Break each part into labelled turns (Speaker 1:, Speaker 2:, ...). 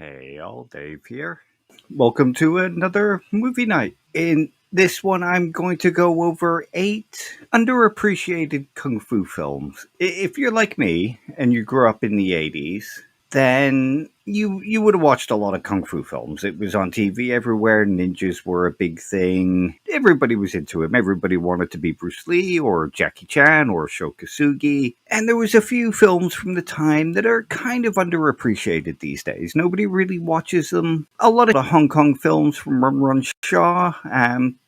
Speaker 1: Hey all, Dave here. Welcome to another movie night. In this one, I'm going to go over 8 underappreciated kung fu films. If you're like me and you grew up in the 80s, then you would have watched a lot of kung fu films. It was on TV everywhere. Ninjas were a big thing. Everybody was into him. Everybody wanted to be Bruce Lee or Jackie Chan or Shokasugi. And there was a few films from the time that are kind of underappreciated these days. Nobody really watches them. A lot of Hong Kong films from Run Shaw,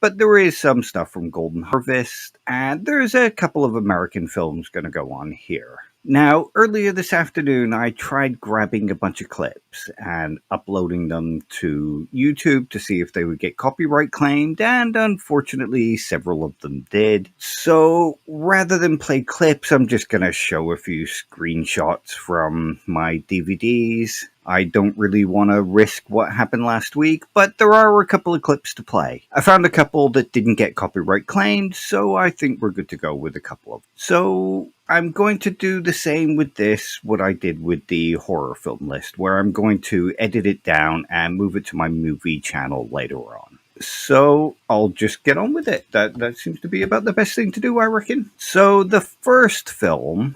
Speaker 1: but there is some stuff from Golden Harvest, and there's a couple of American films going to go on here. Now, earlier this afternoon, I tried grabbing a bunch of clips and uploading them to YouTube to see if they would get copyright claimed, and unfortunately, several of them did. So, rather than play clips, I'm just going to show a few screenshots from my DVDs. I don't really want to risk what happened last week, but there are a couple of clips to play. I found a couple that didn't get copyright claimed, so I think we're good to go with a couple of them. So I'm going to do the same with this, what I did with the horror film list, where I'm going to edit it down and move it to my movie channel later on. So I'll just get on with it. That seems to be about the best thing to do, I reckon. So the first film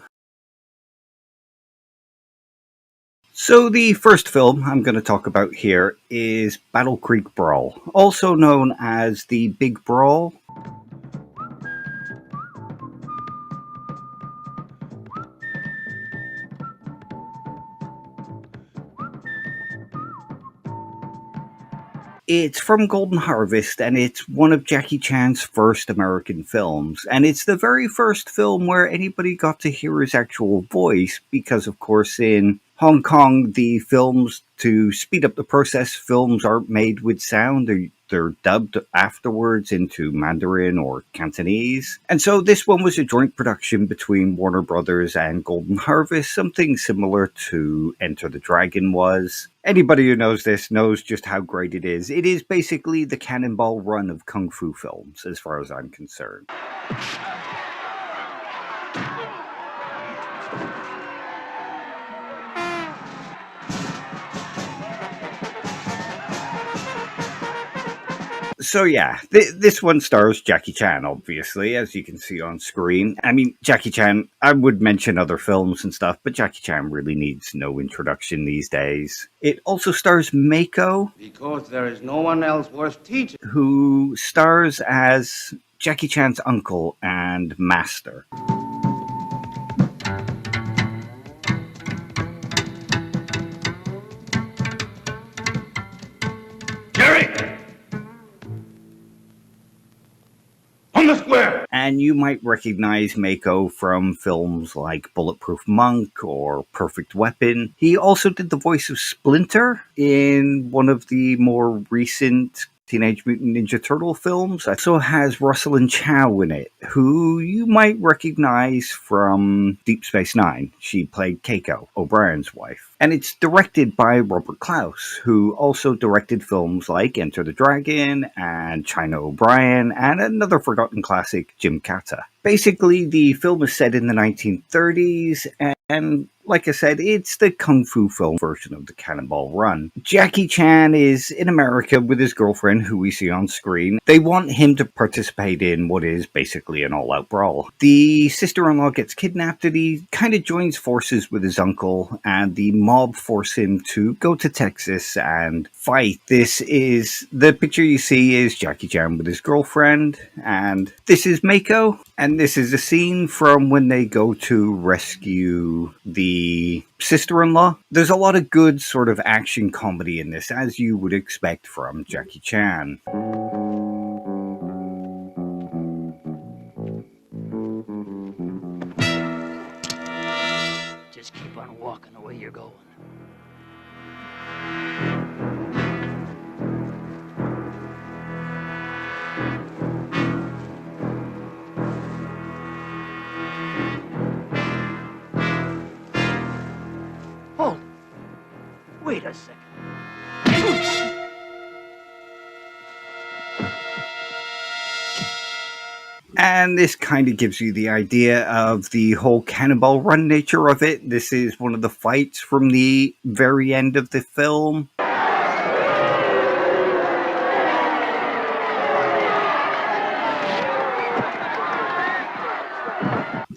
Speaker 1: I'm going to talk about here is Battle Creek Brawl, also known as the Big Brawl. It's from Golden Harvest, and it's one of Jackie Chan's first American films, and it's the very first film where anybody got to hear his actual voice, because of course in Hong Kong, the films, to speed up the process, films aren't made with sound. They're dubbed afterwards into Mandarin or Cantonese. And so this one was a joint production between Warner Brothers and Golden Harvest, something similar to Enter the Dragon was. Anybody who knows this knows just how great it is. It is basically the Cannonball Run of Kung Fu films, as far as I'm concerned. So yeah, this one stars Jackie Chan, obviously, as you can see on screen. I mean, Jackie Chan, I would mention other films and stuff, but Jackie Chan really needs no introduction these days. It also stars Mako.
Speaker 2: Because there is no one else worth teaching.
Speaker 1: Who stars as Jackie Chan's uncle and master.
Speaker 2: On the square!
Speaker 1: And you might recognize Mako from films like Bulletproof Monk or Perfect Weapon. He also did the voice of Splinter in one of the more recent Teenage Mutant Ninja Turtle films. It also has Rosalind Chow in it, who you might recognize from Deep Space Nine. She played Keiko, O'Brien's wife. And it's directed by Robert Clouse, who also directed films like Enter the Dragon and China O'Brien and another forgotten classic, Jim Kata. Basically, the film is set in the 1930s, and like I said, it's the Kung Fu film version of the Cannonball Run. Jackie Chan is in America with his girlfriend, who we see on screen. They want him to participate in what is basically an all-out brawl. The sister-in-law gets kidnapped, and he kind of joins forces with his uncle, and the mob force him to go to Texas and fight. The picture you see is Jackie Chan with his girlfriend, and this is Mako. And this is a scene from when they go to rescue the sister-in-law. There's a lot of good sort of action comedy in this, as you would expect from Jackie Chan.
Speaker 3: Just keep on walking the way you're going. Hold. Wait a second.
Speaker 1: And this kind of gives you the idea of the whole cannonball run nature of it. This is one of the fights from the very end of the film.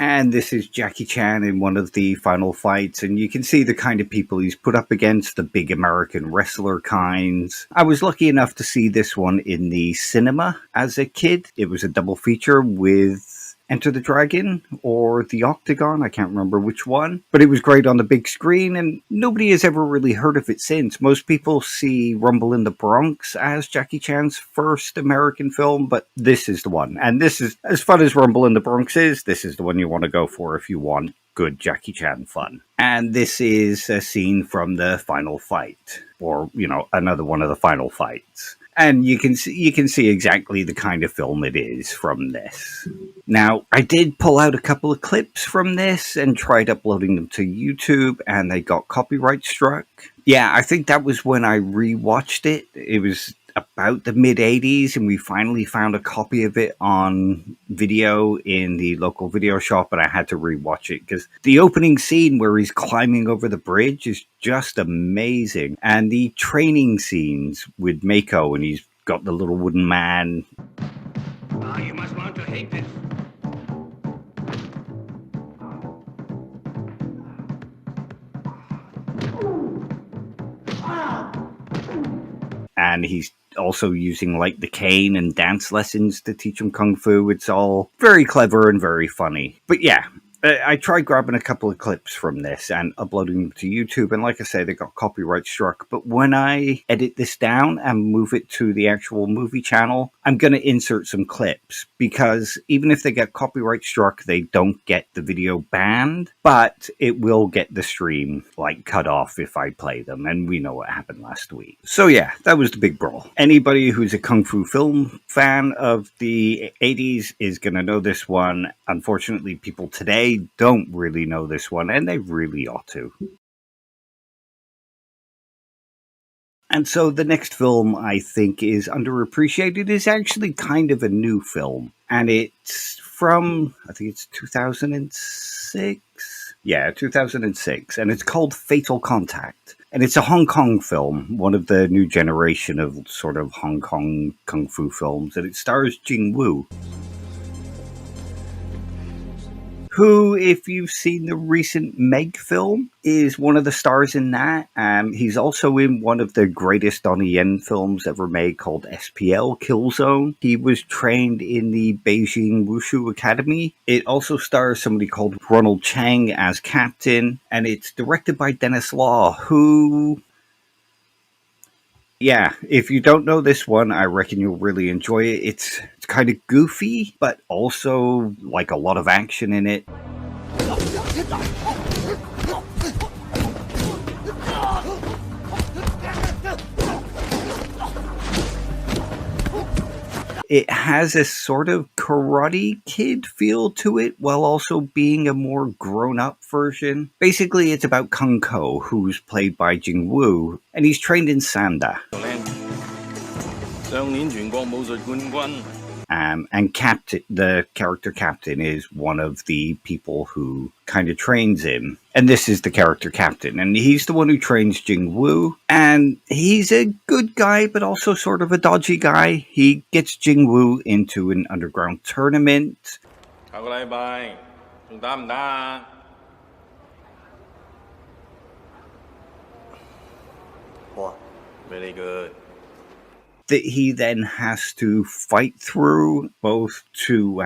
Speaker 1: And this is Jackie Chan in one of the final fights, and you can see the kind of people he's put up against, the big American wrestler kinds. I was lucky enough to see this one in the cinema as a kid. It was a double feature with Enter the Dragon or The Octagon, I can't remember which one, but it was great on the big screen, and nobody has ever really heard of it since. Most people see Rumble in the Bronx as Jackie Chan's first American film, but this is the one. And this is, as fun as Rumble in the Bronx is, this is the one you want to go for if you want good Jackie Chan fun. And this is a scene from the final fight, or, another one of the final fights. And you can see exactly the kind of film it is from this. Now, I did pull out a couple of clips from this and tried uploading them to YouTube, and they got copyright struck. Yeah, I think that was when I rewatched it. It was about the mid-'80s, and we finally found a copy of it on video in the local video shop, and I had to rewatch it because the opening scene where he's climbing over the bridge is just amazing, and the training scenes with Mako, and he's got the little wooden man.
Speaker 2: You must learn to hate this.
Speaker 1: And he's also using like the cane and dance lessons to teach him kung fu. It's all very clever and very funny. But yeah, I tried grabbing a couple of clips from this and uploading them to YouTube, and like I say, they got copyright struck. But when I edit this down and move it to the actual movie channel, I'm going to insert some clips, because even if they get copyright struck, they don't get the video banned, but it will get the stream cut off if I play them, and we know what happened last week. So yeah, that was the big brawl. Anybody who's a kung fu film fan of the 80s is going to know this one. Unfortunately, people today don't really know this one, and they really ought to. And so the next film I think is underappreciated is actually kind of a new film. And it's from, I think it's 2006? Yeah, 2006. And it's called Fatal Contact. And it's a Hong Kong film, one of the new generation of sort of Hong Kong kung fu films. And it stars Jing Wu, who, if you've seen the recent Meg film, is one of the stars in that. He's also in one of the greatest Donnie Yen films ever made called SPL, Killzone. He was trained in the Beijing Wushu Academy. It also stars somebody called Ronald Chang as Captain, and it's directed by Dennis Law, who... Yeah, if you don't know this one, I reckon you'll really enjoy it. It's kind of goofy, but also a lot of action in it. It has a sort of Karate Kid feel to it, while also being a more grown-up version. Basically, it's about Kung Ko, who's played by Jing Wu, and he's trained in Sanda. And the character Captain is one of the people who kind of trains him. And this is the character Captain. And he's the one who trains Jing Wu. And he's a good guy, but also sort of a dodgy guy. He gets Jing Wu into an underground tournament.
Speaker 2: Very good.
Speaker 1: That he then has to fight through, both to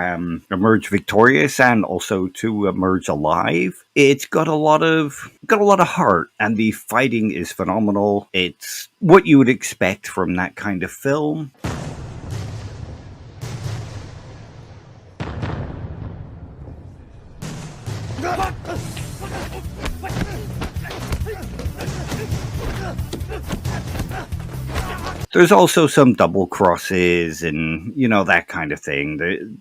Speaker 1: emerge victorious and also to emerge alive. It's got a lot of heart, and the fighting is phenomenal. It's what you would expect from that kind of film. There's also some double crosses and, that kind of thing.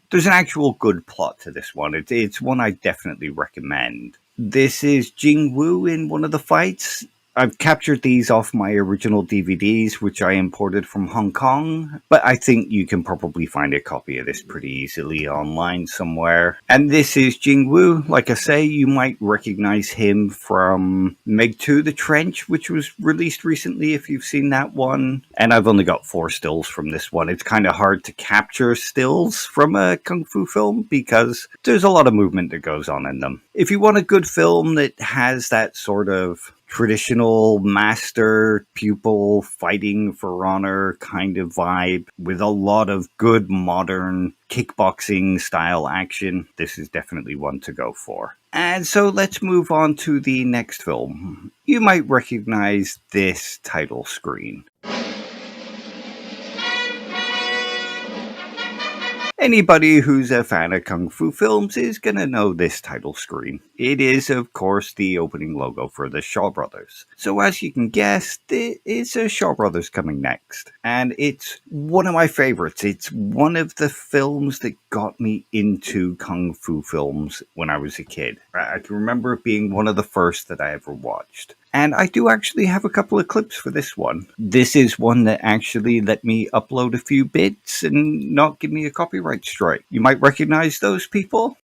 Speaker 1: There's an actual good plot to this one. It's one I definitely recommend. This is Jing Wu in one of the fights, I've captured these off my original DVDs, which I imported from Hong Kong, but I think you can probably find a copy of this pretty easily online somewhere. And this is Jing Wu. Like I say, you might recognize him from Meg 2 The Trench, which was released recently if you've seen that one. And I've only got 4 stills from this one. It's kind of hard to capture stills from a kung fu film because there's a lot of movement that goes on in them. If you want a good film that has that sort of traditional master pupil fighting for honor kind of vibe with a lot of good modern kickboxing style action, this is definitely one to go for. And so let's move on to the next film. You might recognize this title screen. Anybody who's a fan of Kung Fu films is gonna know this title screen. It is, of course, the opening logo for the Shaw Brothers. So as you can guess, it's a Shaw Brothers coming next. And it's one of my favorites. It's one of the films that got me into Kung Fu films when I was a kid. I can remember it being one of the first that I ever watched. And I do actually have a couple of clips for this one. This is one that actually let me upload a few bits and not give me a copyright strike. You might recognize those people.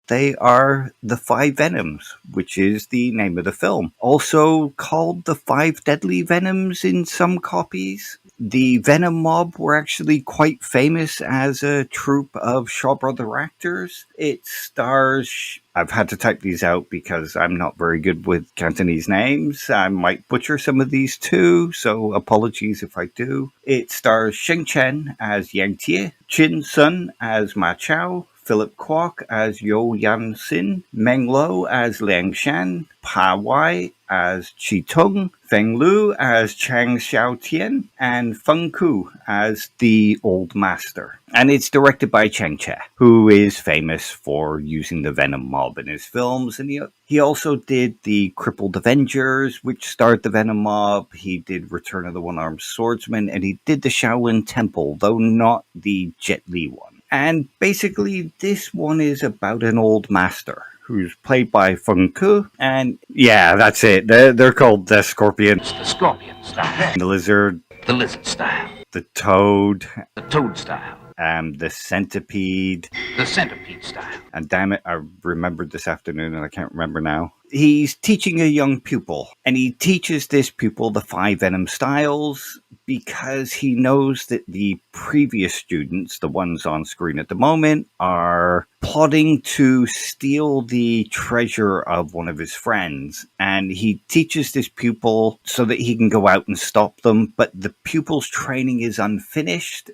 Speaker 1: They are the Five Venoms, which is the name of the film. Also called the Five Deadly Venoms in some copies. The Venom Mob were actually quite famous as a troupe of Shaw Brother actors. It stars... I've had to type these out because I'm not very good with Cantonese names. I might butcher some of these too, so apologies if I do. It stars Sheng Chen as Yang Tie, Chin Sun as Ma Chao, Philip Kwok as Yo Yan Sin, Meng Lo as Liang Shan, Pa Wai as Chi Tung, Feng Lu as Chang Xiao Tian, and Feng Ku as the Old Master. And it's directed by Cheng Che, who is famous for using the Venom Mob in his films. And he also did the Crippled Avengers, which starred the Venom Mob. He did Return of the One-Armed Swordsman, and he did the Shaolin Temple, though not the Jet Li one. And basically, this one is about an old master who's played by Feng Ku. And yeah, that's it. They're called the Scorpion.
Speaker 3: It's the scorpion style.
Speaker 1: The Lizard.
Speaker 3: The lizard style.
Speaker 1: The Toad.
Speaker 3: The toad style.
Speaker 1: The Centipede.
Speaker 3: The centipede style.
Speaker 1: And damn it, I remembered this afternoon and I can't remember now. He's teaching a young pupil, and he teaches this pupil the 5 Venom styles because he knows that the previous students, the ones on screen at the moment, are plotting to steal the treasure of one of his friends. And he teaches this pupil so that he can go out and stop them, but the pupil's training is unfinished.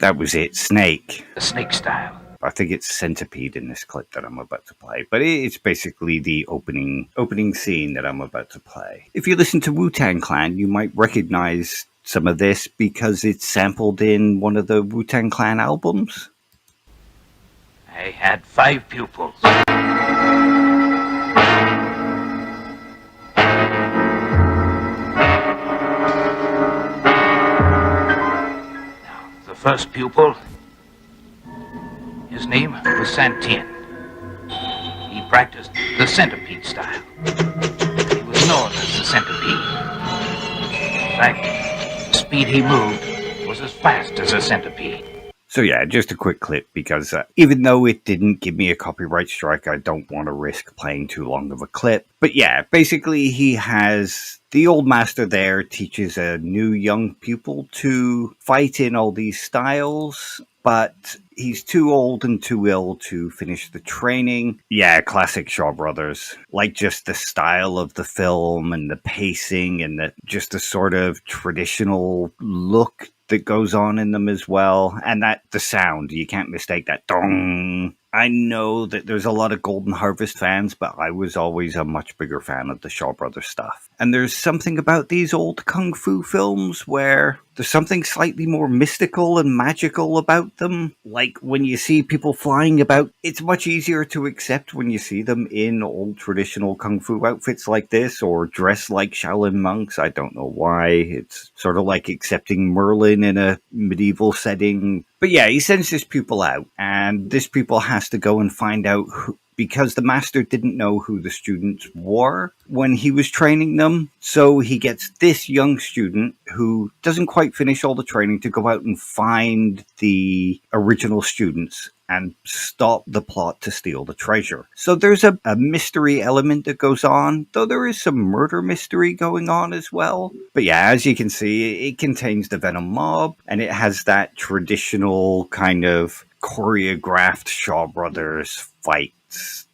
Speaker 1: That was it, Snake.
Speaker 3: The snake style.
Speaker 1: I think it's Centipede in this clip that I'm about to play, but it's basically the opening scene that I'm about to play. If you listen to Wu-Tang Clan, you might recognize some of this because it's sampled in one of the Wu-Tang Clan albums.
Speaker 3: I had 5 pupils. Now, the first pupil, his name was Santian. He practiced the centipede style. He was known as the centipede. In fact, the speed he moved was as fast as a centipede.
Speaker 1: So yeah, just a quick clip because even though it didn't give me a copyright strike, I don't want to risk playing too long of a clip. But yeah, basically he has the old master there teaches a new young pupil to fight in all these styles, but he's too old and too ill to finish the training. Yeah, classic Shaw Brothers. Like just the style of the film and the pacing and just the sort of traditional look that goes on in them as well. And the sound, you can't mistake that dong. I know that there's a lot of Golden Harvest fans, but I was always a much bigger fan of the Shaw Brothers stuff. And there's something about these old Kung Fu films where there's something slightly more mystical and magical about them. Like when you see people flying about, it's much easier to accept when you see them in old traditional Kung Fu outfits like this or dressed like Shaolin monks. I don't know why. It's sort of like accepting Merlin in a medieval setting. But yeah, he sends this pupil out, and this pupil has to go and find out because the master didn't know who the students were when he was training them. So he gets this young student who doesn't quite finish all the training to go out and find the original students and stop the plot to steal the treasure. So there's a mystery element that goes on, though there is some murder mystery going on as well. But yeah, as you can see, it contains the Venom mob, and it has that traditional kind of choreographed Shaw Brothers fights.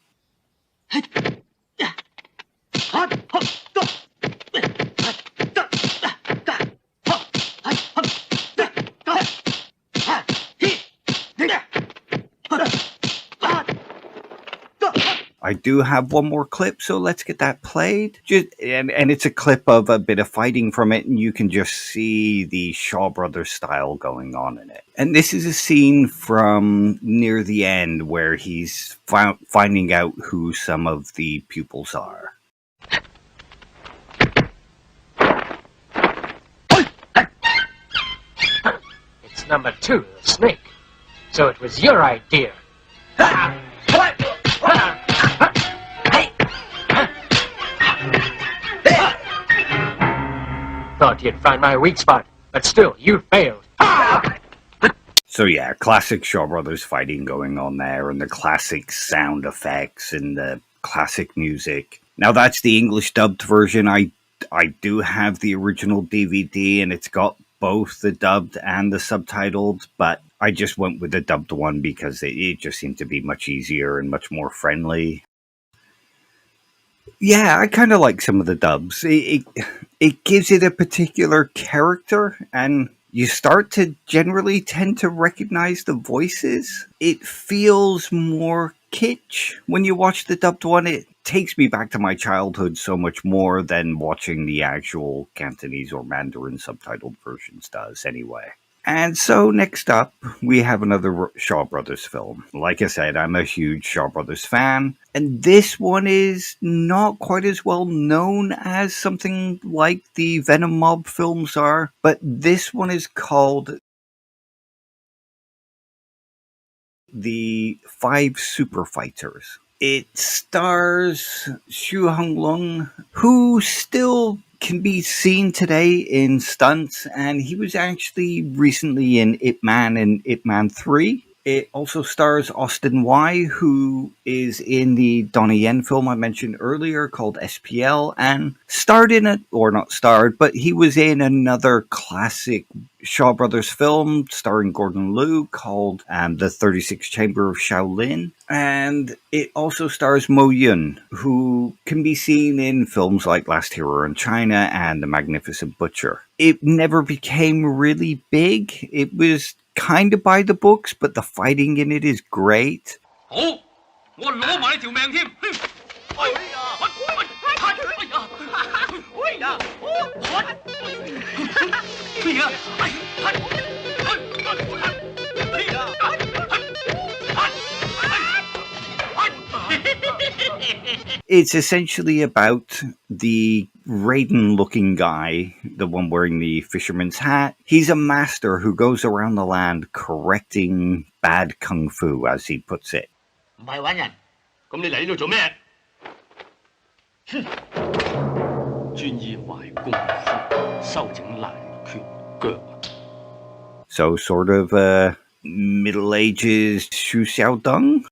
Speaker 1: I do have one more clip, so let's get that played. And it's a clip of a bit of fighting from it, and you can just see the Shaw Brothers style going on in it. And this is a scene from near the end where he's finding out who some of the pupils are.
Speaker 4: It's number 2, the snake. So it was your idea. Thought you'd find my weak spot, but still, you failed.
Speaker 1: So yeah, classic Shaw Brothers fighting going on there, and the classic sound effects and the classic music. Now that's the English dubbed version. I do have the original DVD, and it's got both the dubbed and the subtitled, but I just went with the dubbed one because it just seemed to be much easier and much more friendly. Yeah, I kind of like some of the dubs. It gives it a particular character, and you start to generally tend to recognize the voices. It feels more kitsch when you watch the dubbed one. It takes me back to my childhood so much more than watching the actual Cantonese or Mandarin subtitled versions does anyway. And so next up, we have another Shaw Brothers film. Like I said, I'm a huge Shaw Brothers fan, and this one is not quite as well known as something like the Venom Mob films are, but this one is called The Five Super Fighters. It stars Xu Honglun, who still can be seen today in stunts, and he was actually recently in Ip Man and Ip Man 3. It also stars Austin Y, who is in the Donnie Yen film I mentioned earlier called SPL, and starred in it, or not starred, but he was in another classic Shaw Brothers film starring Gordon Liu called The 36th Chamber of Shaolin. And it also stars Mo Yun, who can be seen in films like Last Hero in China and The Magnificent Butcher. It never became really big. It was kind of by the books, but the fighting in it is great. It's essentially about the Raiden-looking guy, the one wearing the fisherman's hat. He's a master who goes around the land correcting bad kung fu, as he puts it. So sort of Middle Ages Xu Xiaodong?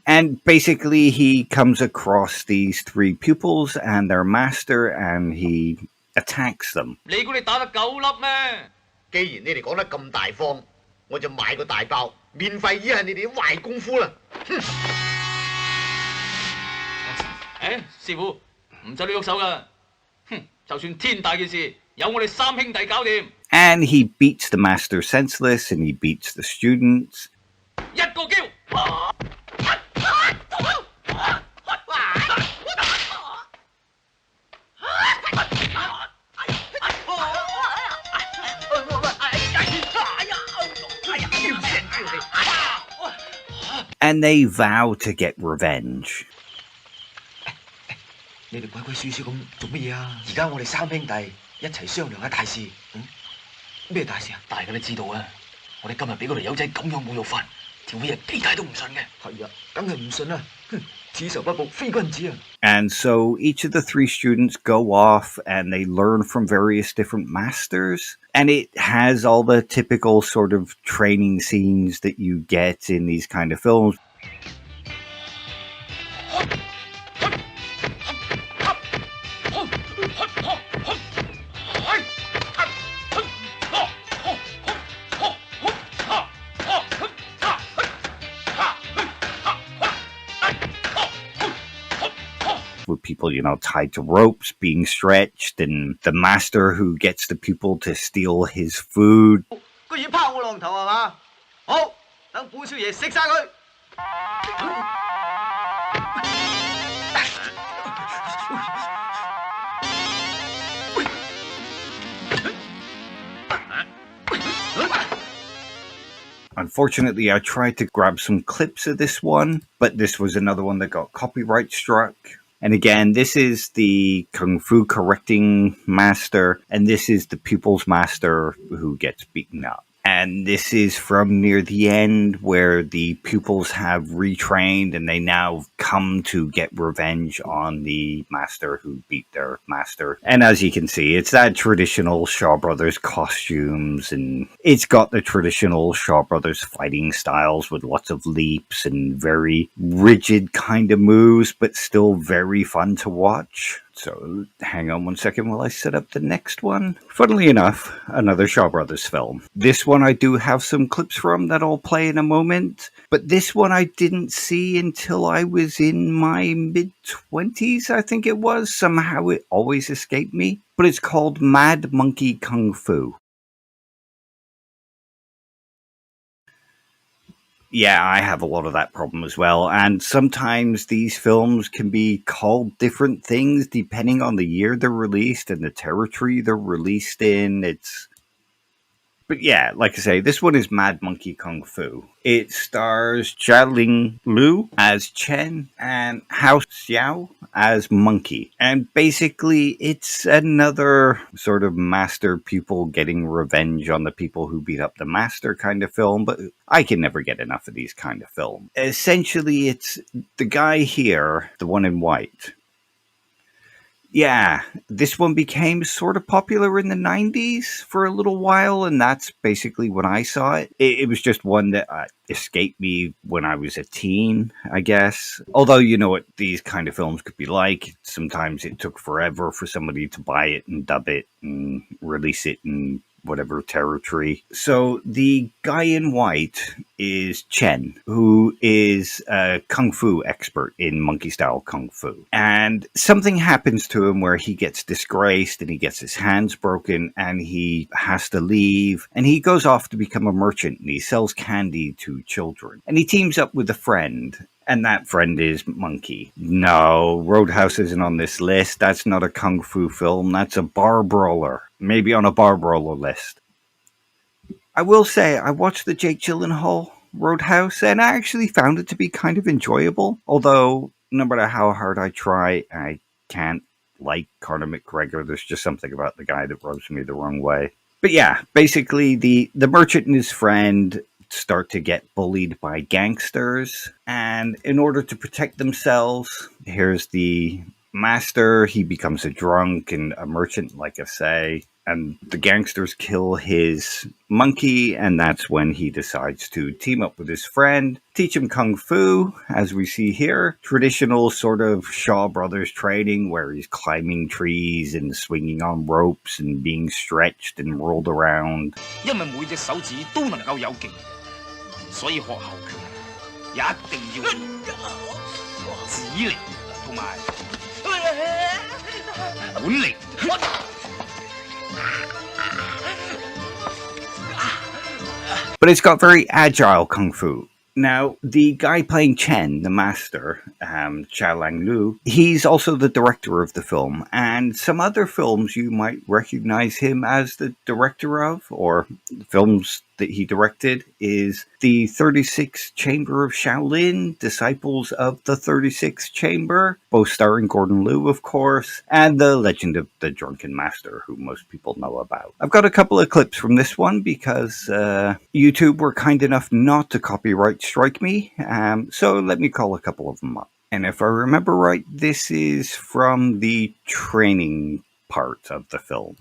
Speaker 1: And basically, he comes across these three pupils and their master, and he attacks them. And he beats the master senseless, and he beats the students. And they vow to get revenge.
Speaker 5: 你哋鬼鬼祟祟咁做乜嘢啊？而家我哋三兄弟一齊商量下大事。咩大事啊？大家都知道啊，我哋今日俾嗰條友仔咁樣侮辱法，條尾人幾大都唔信嘅。係啊，梗係唔信啦。哼，此仇不報非君子啊。
Speaker 1: And so each of the three students go off and they learn from various different masters. And it has all the typical sort of training scenes that you get in these kind of films. With people, tied to ropes, being stretched, and the master who gets the pupil to steal his food.
Speaker 5: 居然拋我浪頭係嘛？好，等本少爺食晒佢。
Speaker 1: Unfortunately, I tried to grab some clips of this one, but this was another one that got copyright struck. And again, this is the Kung Fu correcting master, and this is the pupil's master who gets beaten up. And this is from near the end where the pupils have retrained and they now come to get revenge on the master who beat their master. And as you can see, it's that traditional Shaw Brothers costumes, and it's got the traditional Shaw Brothers fighting styles with lots of leaps and very rigid kind of moves, but still very fun to watch. So hang on one second while I set up the next one. Funnily enough, another Shaw Brothers film. This one I do have some clips from that I'll play in a moment, but this one I didn't see until I was in my mid-20s, I think it was. Somehow it always escaped me. But it's called Mad Monkey Kung Fu. Yeah, I have a lot of that problem as well, and sometimes these films can be called different things depending on the year they're released and the territory they're released in. But yeah, like I say, this one is Mad Monkey Kung Fu. It stars Jialing Liu as Chen and Hao Xiao as Monkey. And basically, it's another sort of master-pupil getting revenge on the people who beat up the master kind of film, but I can never get enough of these kind of films. Essentially, it's the guy here, the one in white. Yeah, this one became sort of popular in the 90s for a little while, and that's basically when I saw it. It was just one that escaped me when I was a teen, I guess. Although, you know what these kind of films could be like. Sometimes it took forever for somebody to buy it and dub it and release it in whatever territory. So the guy in white is Chen, who is a kung fu expert in monkey style kung fu. And something happens to him where he gets disgraced and he gets his hands broken and he has to leave. And he goes off to become a merchant and he sells candy to children. And he teams up with a friend. And that friend is Monkey. No, Roadhouse isn't on this list. That's not a kung fu film. That's a bar brawler. Maybe on a bar brawler list. I will say, I watched the Jake Gyllenhaal Roadhouse, and I actually found it to be kind of enjoyable. Although, no matter how hard I try, I can't like Conor McGregor. There's just something about the guy that rubs me the wrong way. But yeah, basically, the merchant and his friend start to get bullied by gangsters, and in order to protect themselves, here's the master. He becomes a drunk and a merchant, like I say, and the gangsters kill his monkey, and that's when he decides to team up with his friend, teach him kung fu, as we see here. Traditional sort of Shaw Brothers training where he's climbing trees and swinging on ropes and being stretched and rolled around.
Speaker 6: 因為每隻手指都能夠有勁，所以學後拳一定要指力同埋腕力。
Speaker 1: But it's got very agile kung fu. Now, the guy playing Chen, the master, Jialing Liu, he's also the director of the film, and some other films you might recognize him as the director of, or films that he directed is The 36th Chamber of Shaolin, Disciples of the 36th Chamber, both starring Gordon Liu, of course, and The Legend of the Drunken Master, who most people know about. I've got a couple of clips from this one because YouTube were kind enough not to copyright strike me, so let me call a couple of them up. And if I remember right, this is from the training part of the film.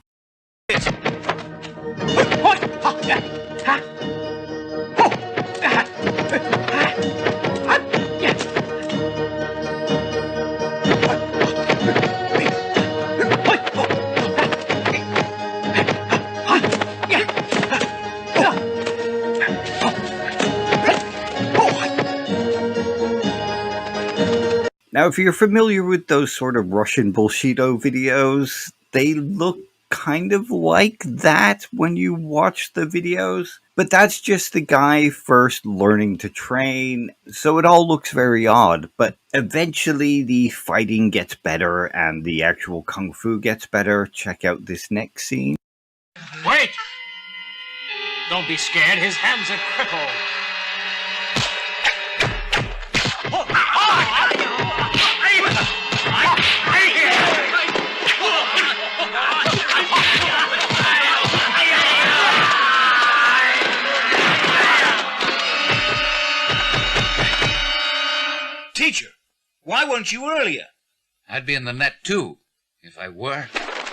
Speaker 1: Now, if you're familiar with those sort of Russian Bullshido videos, they look kind of like that when you watch the videos. But that's just the guy first learning to train, so it all looks very odd. But eventually the fighting gets better and the actual kung fu gets better. Check out this next scene.
Speaker 4: Wait! Don't be scared, his hands are crippled.
Speaker 6: Teacher, why weren't you earlier?
Speaker 3: I'd be in the net too, if I were.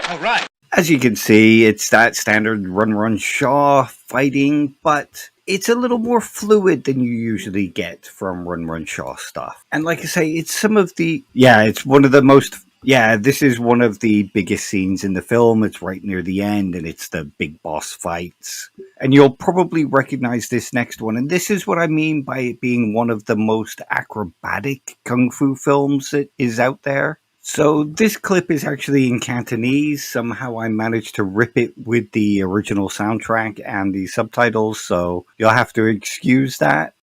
Speaker 6: All right.
Speaker 1: As you can see, it's that standard run Shaw fighting, but it's a little more fluid than you usually get from run Shaw stuff. And like I say, it's some of the... Yeah, it's one of the most... Yeah, this is one of the biggest scenes in the film. It's right near the end, and it's the big boss fights. And you'll probably recognize this next one. And this is what I mean by it being one of the most acrobatic kung fu films that is out there. So this clip is actually in Cantonese. Somehow I managed to rip it with the original soundtrack and the subtitles, so you'll have to excuse that.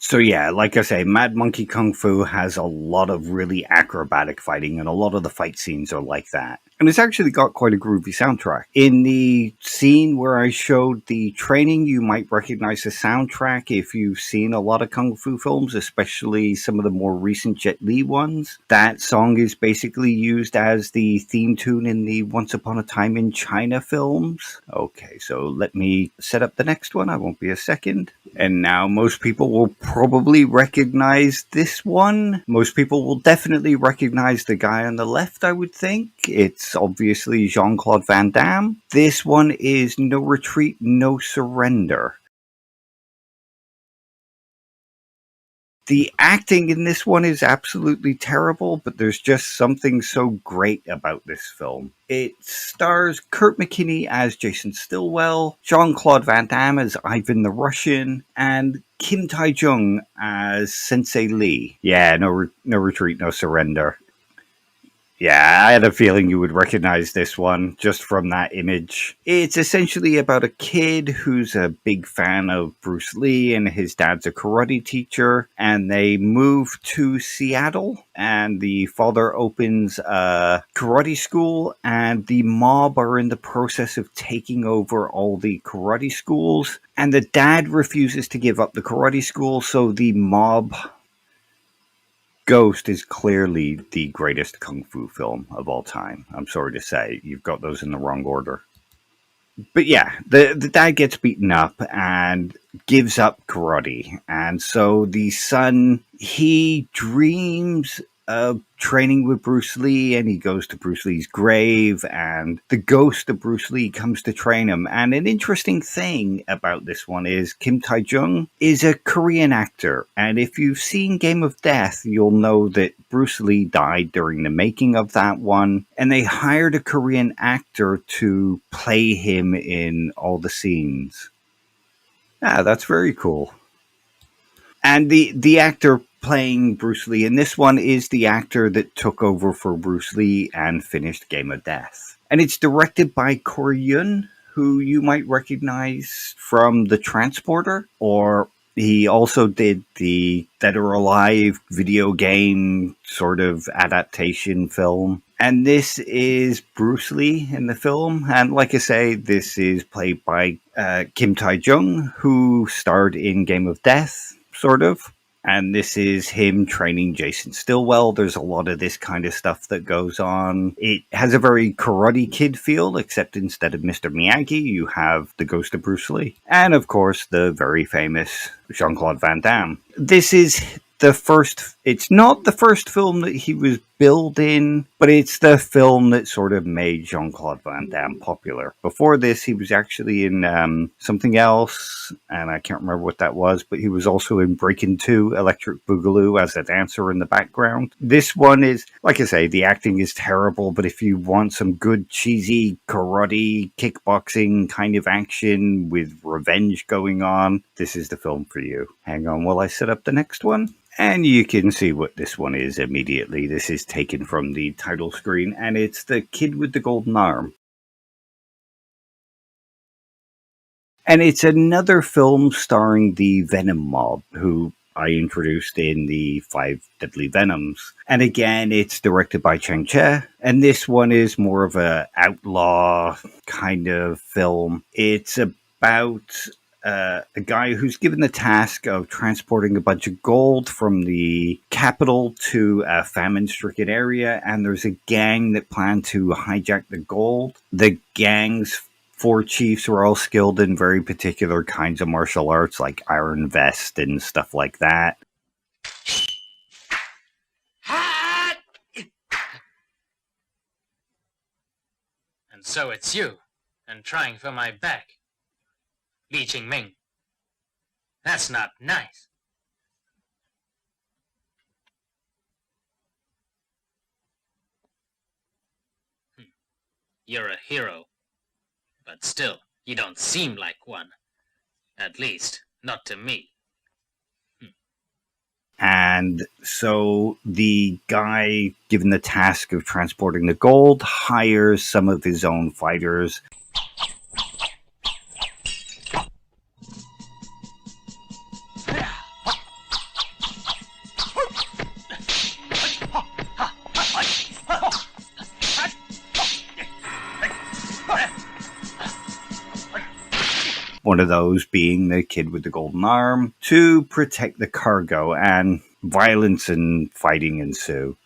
Speaker 1: So yeah, like I say, Mad Monkey Kung Fu has a lot of really acrobatic fighting, and a lot of the fight scenes are like that. And it's actually got quite a groovy soundtrack. In the scene where I showed the training, you might recognize the soundtrack if you've seen a lot of Kung Fu films, especially some of the more recent Jet Li ones. That song is basically used as the theme tune in the Once Upon a Time in China films. Okay, so let me set up the next one. I won't be a second. And now most people will probably recognize this one. Most people will definitely recognize the guy on the left, I would think. It's obviously Jean-Claude Van Damme. This one is No Retreat, No Surrender. The acting in this one is absolutely terrible, but there's just something so great about this film. It stars Kurt McKinney as Jason Stillwell, Jean-Claude Van Damme as Ivan the Russian, and Kim Tai-jung as Sensei Lee. Yeah, no retreat, no surrender. Yeah, I had a feeling you would recognize this one just from that image. It's essentially about a kid who's a big fan of Bruce Lee, and his dad's a karate teacher, and they move to Seattle, and the father opens a karate school, and the mob are in the process of taking over all the karate schools, and the dad refuses to give up the karate school, so the mob... Ghost is clearly the greatest kung fu film of all time. I'm sorry to say, you've got those in the wrong order. But yeah, the dad gets beaten up and gives up karate. And so the son, he dreams training with Bruce Lee, and he goes to Bruce Lee's grave, and the ghost of Bruce Lee comes to train him. And an interesting thing about this one is Kim Tae-jung is a Korean actor, and if you've seen Game of Death, you'll know that Bruce Lee died during the making of that one, and they hired a Korean actor to play him in all the scenes. Ah, that's very cool. And the actor playing Bruce Lee in this one is the actor that took over for Bruce Lee and finished Game of Death. And it's directed by Corey Yun, who you might recognize from The Transporter, or he also did the Dead or Alive video game sort of adaptation film. And this is Bruce Lee in the film. And like I say, this is played by Kim Tae-jung, who starred in Game of Death, sort of. And this is him training Jason Stillwell. There's a lot of this kind of stuff that goes on. It has a very Karate Kid feel, except instead of Mr. Miyagi, you have the ghost of Bruce Lee. And of course, the very famous Jean-Claude Van Damme. This is it's not the first film that he was billed in, but it's the film that sort of made Jean-Claude Van Damme popular. Before this, he was actually in something else, and I can't remember what that was, but he was also in Breakin' 2, Electric Boogaloo, as a dancer in the background. This one is, like I say, the acting is terrible, but if you want some good, cheesy karate, kickboxing kind of action with revenge going on, this is the film for you. Hang on while I set up the next one. And you can see what this one is immediately. This is taken from the title screen, and it's The Kid with the Golden Arm. And it's another film starring the Venom mob, who I introduced in the 5 Deadly Venoms. And again, it's directed by Chang Che, and this one is more of a outlaw kind of film. It's about a guy who's given the task of transporting a bunch of gold from the capital to a famine-stricken area, and there's a gang that plan to hijack the gold. The gang's 4 chiefs are all skilled in very particular kinds of martial arts, like Iron Vest and stuff like that.
Speaker 4: And so it's you, and trying for my back. Li Qingming. That's not nice. You're a hero. But still, you don't seem like one. At least, not to me.
Speaker 1: And so the guy given the task of transporting the gold hires some of his own fighters. One of those being the kid with the golden arm, to protect the cargo, and violence and fighting ensue.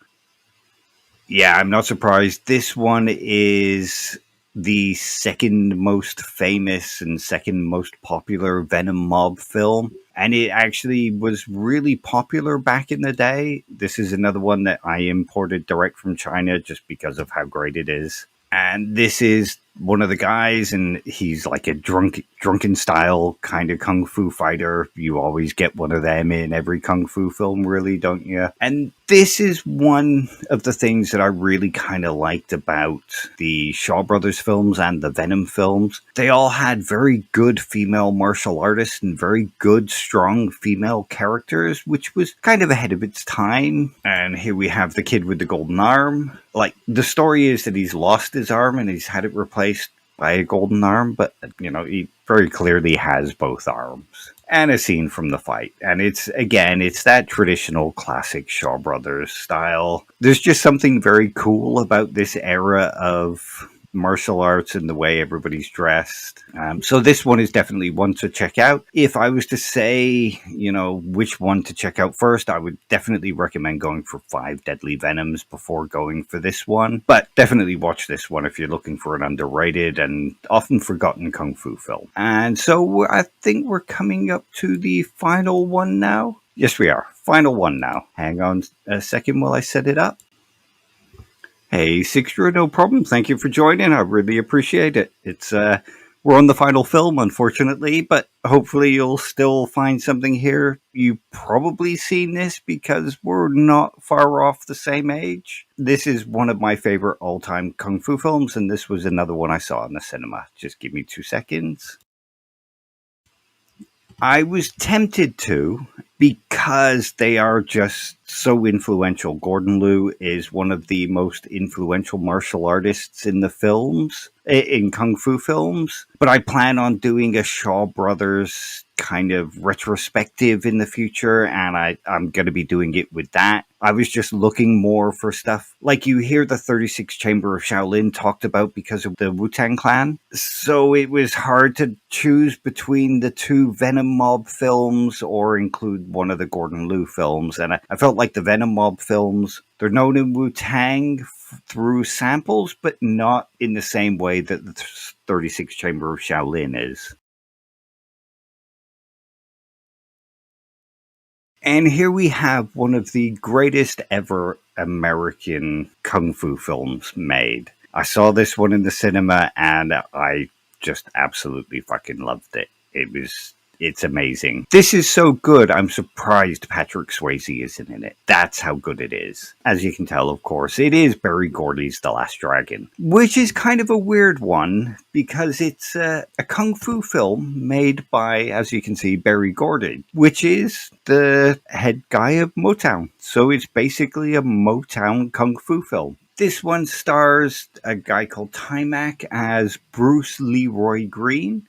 Speaker 1: Yeah, I'm not surprised. This one is the second most famous and second most popular Venom mob film, and it actually was really popular back in the day. This is another one that I imported direct from China just because of how great it is. And this is one of the guys, and he's like a drunken style kind of kung fu fighter. You always get one of them in every kung fu film, really, don't you? And this is one of the things that I really kind of liked about the Shaw Brothers films and the Venom films. They all had very good female martial artists and very good, strong female characters, which was kind of ahead of its time. And here we have the kid with the golden arm. Like, the story is that he's lost his arm and he's had it replaced by a golden arm, but, you know, he very clearly has both arms. And a scene from the fight. And it's that traditional classic Shaw Brothers style. There's just something very cool about this era of martial arts and the way everybody's dressed. So this one is definitely one to check out. If I was to say, you know, which one to check out first, I would definitely recommend going for 5 Deadly Venoms before going for this one. But definitely watch this one if you're looking for an underrated and often forgotten kung fu film. And so I think we're coming up to the final one now. Yes, we are. Final one now. Hang on a second while I set it up. Hey, Sixtra, no problem. Thank you for joining. I really appreciate it. It's we're on the final film, unfortunately, but hopefully you'll still find something here. You've probably seen this because we're not far off the same age. This is one of my favorite all-time kung fu films, and this was another one I saw in the cinema. Just give me 2 seconds. I was tempted to because they are just so influential. Gordon Liu is one of the most influential martial artists in the films, in kung fu films. But I plan on doing a Shaw Brothers kind of retrospective in the future, and I'm going to be doing it with that. I was just looking more for stuff like you hear the 36 Chamber of Shaolin talked about because of the Wu-Tang Clan. So it was hard to choose between the two Venom Mob films or include one of the Gordon Liu films. And I felt like the Venom Mob films, they're known in Wu-Tang through samples, but not in the same way that the 36 Chamber of Shaolin is. And here we have one of the greatest ever American kung fu films made. I saw this one in the cinema and I just absolutely fucking loved it. It's amazing. This is so good, I'm surprised Patrick Swayze isn't in it. That's how good it is. As you can tell, of course, it is Berry Gordy's The Last Dragon, which is kind of a weird one because it's a kung fu film made by, as you can see, Berry Gordy, which is the head guy of Motown. So it's basically a Motown kung fu film. This one stars a guy called Timac as Bruce Leroy Green.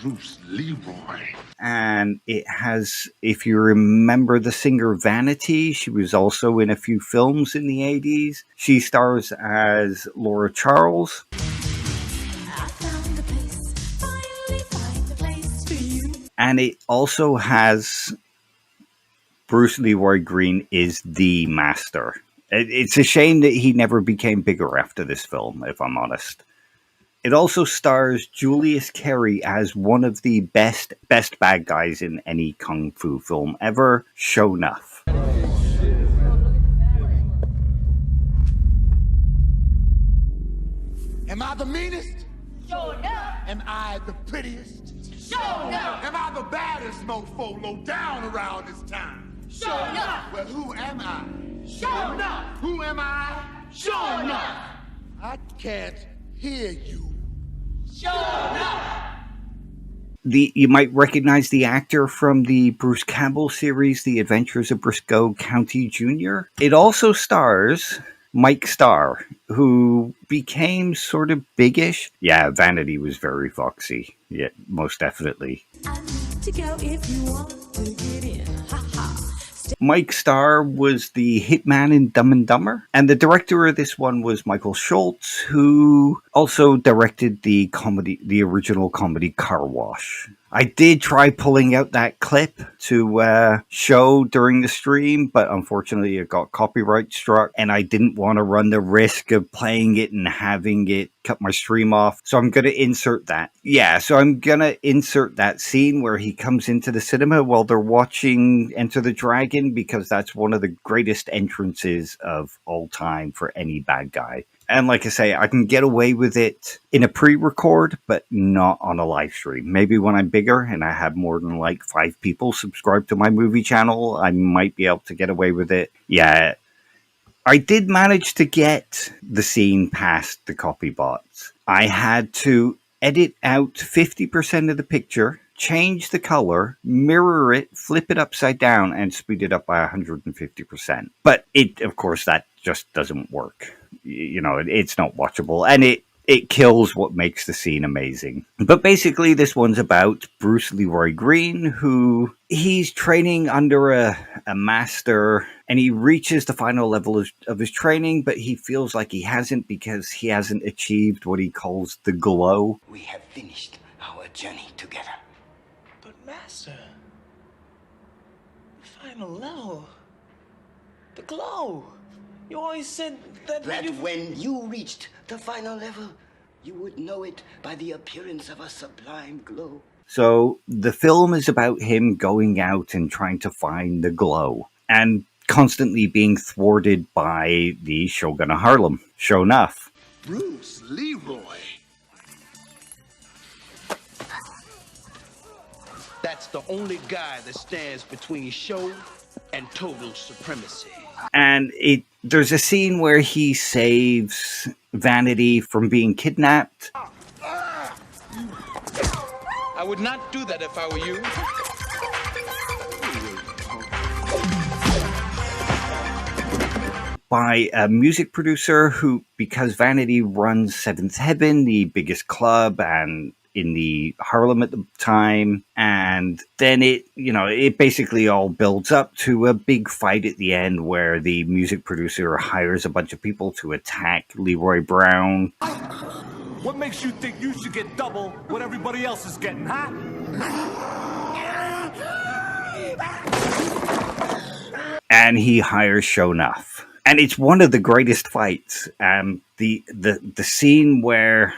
Speaker 7: Bruce Leroy.
Speaker 1: And it has, if you remember the singer Vanity, she was also in a few films in the 80s. She stars as Laura Charles. And it also has Bruce Leroy Green is the master. It's a shame that he never became bigger after this film, if I'm honest. It also stars Julius Carry as one of the best bad guys in any kung fu film ever, Shonuff.
Speaker 7: Am I the meanest?
Speaker 8: Sure enough.
Speaker 7: Am I the prettiest?
Speaker 8: Sure enough.
Speaker 7: Am I the baddest mofo low down around this town?
Speaker 8: Sure enough.
Speaker 7: Well, who am I?
Speaker 8: Sure enough.
Speaker 7: Who am I?
Speaker 8: Sure enough.
Speaker 7: I can't hear you.
Speaker 8: Sure enough.
Speaker 1: You might recognize the actor from the Bruce Campbell series, The Adventures of Briscoe County Jr. It also stars Mike Starr, who became sort of biggish. Yeah, Vanity was very foxy. Yeah, most definitely.
Speaker 9: I need to go if you want to get in. Ha ha.
Speaker 1: Mike Starr was the hitman in Dumb and Dumber, and the director of this one was Michael Schultz, who also directed the original comedy Car Wash. I did try pulling out that clip to show during the stream, but unfortunately it got copyright struck, and I didn't want to run the risk of playing it and having it cut my stream off. So I'm going to insert that. Yeah, so I'm going to insert that scene where he comes into the cinema while they're watching Enter the Dragon, because that's one of the greatest entrances of all time for any bad guy. And like I say, I can get away with it in a pre-record, but not on a live stream. Maybe when I'm bigger and I have more than like 5 people subscribed to my movie channel, I might be able to get away with it. Yeah, I did manage to get the scene past the copy bots. I had to edit out 50% of the picture, change the color, mirror it, flip it upside down, and speed it up by 150%. But of course, that just doesn't work. You know, it's not watchable, and it kills what makes the scene amazing. But basically, this one's about Bruce Leroy Green, who he's training under a master, and he reaches the final level of his training, but he feels like he hasn't because he hasn't achieved what he calls the glow.
Speaker 2: We have finished our journey together.
Speaker 5: But Master, the final level, the glow. You always said that
Speaker 2: When you reached the final level, you would know it by the appearance of a sublime glow.
Speaker 1: So the film is about him going out and trying to find the glow and constantly being thwarted by the Shogun of Harlem, Sho'nuff.
Speaker 7: Bruce Leroy.
Speaker 10: That's the only guy that stands between show and total supremacy.
Speaker 1: And there's a scene where he saves Vanity from being kidnapped.
Speaker 10: I would not do that if I were you.
Speaker 1: By a music producer who, because Vanity runs Seventh Heaven, the biggest club and in the Harlem at the time, and then it basically all builds up to a big fight at the end where the music producer hires a bunch of people to attack Leroy Brown.
Speaker 11: What makes you think you should get double what everybody else is getting, huh?
Speaker 1: And he hires Sho'nuff. And it's one of the greatest fights. The scene where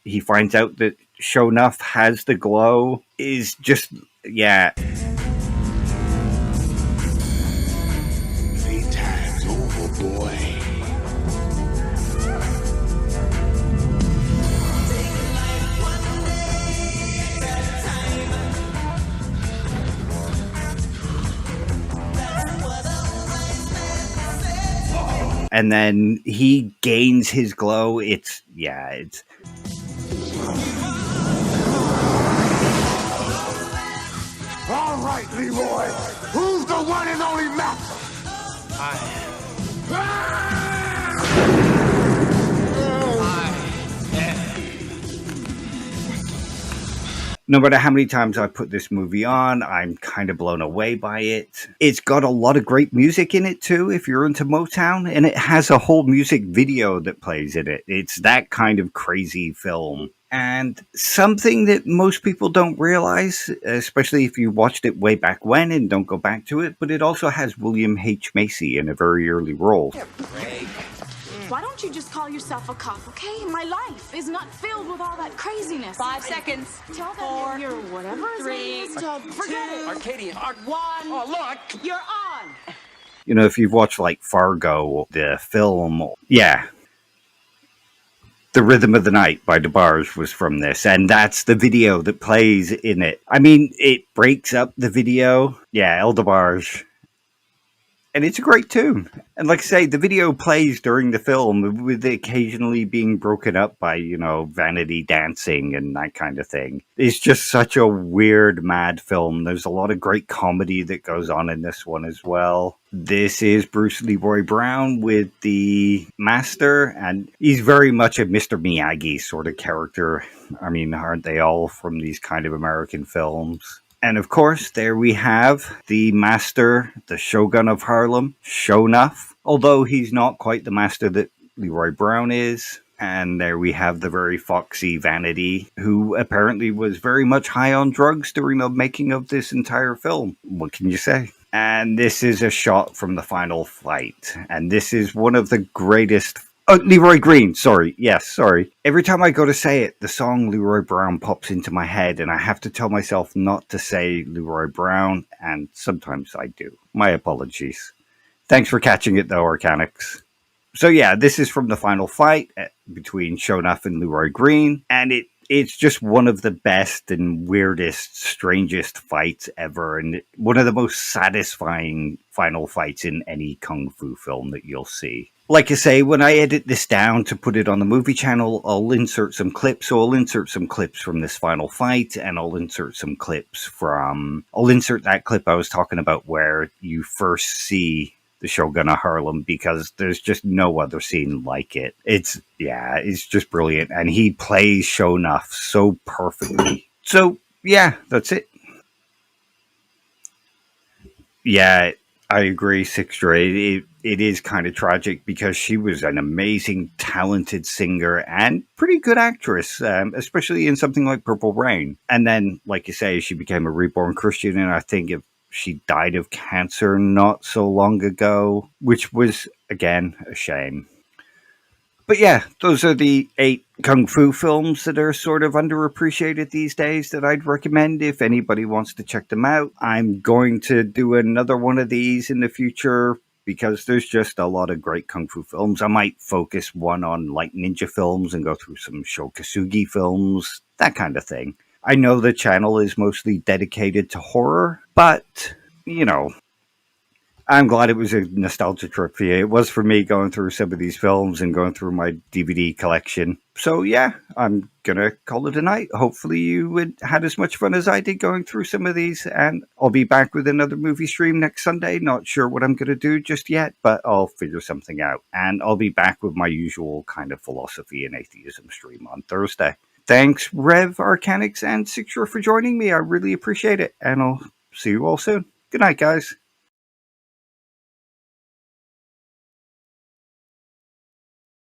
Speaker 1: he finds out that Sho'nuff has the glow is just, yeah.
Speaker 7: Playtime's over, boy.
Speaker 1: And then he gains his glow. It's
Speaker 7: All right, Leroy. Who's the one and only master?
Speaker 1: No matter how many times I put this movie on, I'm kind of blown away by it. It's got a lot of great music in it too, if you're into Motown, and it has a whole music video that plays in it. It's that kind of crazy film. And something that most people don't realize, especially if you watched it way back when and don't go back to it, but it also has William H. Macy in a very early role.
Speaker 12: Why don't you just call yourself a cop, okay? My life is not filled with all that craziness.
Speaker 8: 5 seconds.
Speaker 12: Tell them
Speaker 8: 4,
Speaker 12: you're whatever his
Speaker 8: 3,
Speaker 12: name is to forget it.
Speaker 10: Arcadian.
Speaker 8: 1.
Speaker 10: Oh, look.
Speaker 8: You're on.
Speaker 1: You know, if you've watched like Fargo, the film, yeah. The Rhythm of the Night by DeBarge was from this, and that's the video that plays in it. I mean, it breaks up the video. Yeah, El DeBarge. And it's a great tune. And like I say, the video plays during the film with it occasionally being broken up by, Vanity dancing and that kind of thing. It's just such a weird, mad film. There's a lot of great comedy that goes on in this one as well. This is Bruce Leroy Brown with the Master, and he's very much a Mr. Miyagi sort of character. I mean, aren't they all from these kind of American films? And of course, there we have the Master, the Shogun of Harlem, Sho'nuff, although he's not quite the Master that Leroy Brown is. And there we have the very foxy Vanity, who apparently was very much high on drugs during the making of this entire film. What can you say? And this is a shot from the final fight. And this is one of the greatest... Oh, Leroy Green, sorry. Yes, sorry. Every time I go to say it, the song Leroy Brown pops into my head, and I have to tell myself not to say Leroy Brown, and sometimes I do. My apologies. Thanks for catching it, though, Organics. So yeah, this is from the final fight between Sho'nuff and Leroy Green, and it's just one of the best and weirdest, strangest fights ever, and one of the most satisfying final fights in any kung fu film that you'll see. Like I say, when I edit this down to put it on the movie channel, I'll insert some clips. So I'll insert some clips from this final fight, and I'll insert some clips from... I'll insert that clip I was talking about where you first see the Shogun of Harlem, because there's just no other scene like it. It's just brilliant. And he plays Sho'nuff so perfectly. So, yeah, that's it. Yeah, I agree, Sixtra. It is kind of tragic because she was an amazing, talented singer and pretty good actress, especially in something like Purple Rain. And then, like you say, she became a reborn Christian, and I think she died of cancer not so long ago, which was, again, a shame. But yeah, those are the 8 kung fu films that are sort of underappreciated these days that I'd recommend if anybody wants to check them out. I'm going to do another one of these in the future because there's just a lot of great kung fu films. I might focus one on like ninja films and go through some Shokasugi films, that kind of thing. I know the channel is mostly dedicated to horror, but you know, I'm glad it was a nostalgia trip for you. It was for me going through some of these films and going through my DVD collection. So yeah, I'm gonna call it a night. Hopefully you had as much fun as I did going through some of these, and I'll be back with another movie stream next Sunday. Not sure what I'm gonna do just yet, but I'll figure something out. And I'll be back with my usual kind of philosophy and atheism stream on Thursday. Thanks, Rev Arcanics and Sixer for joining me. I really appreciate it, and I'll see you all soon. Good night, guys.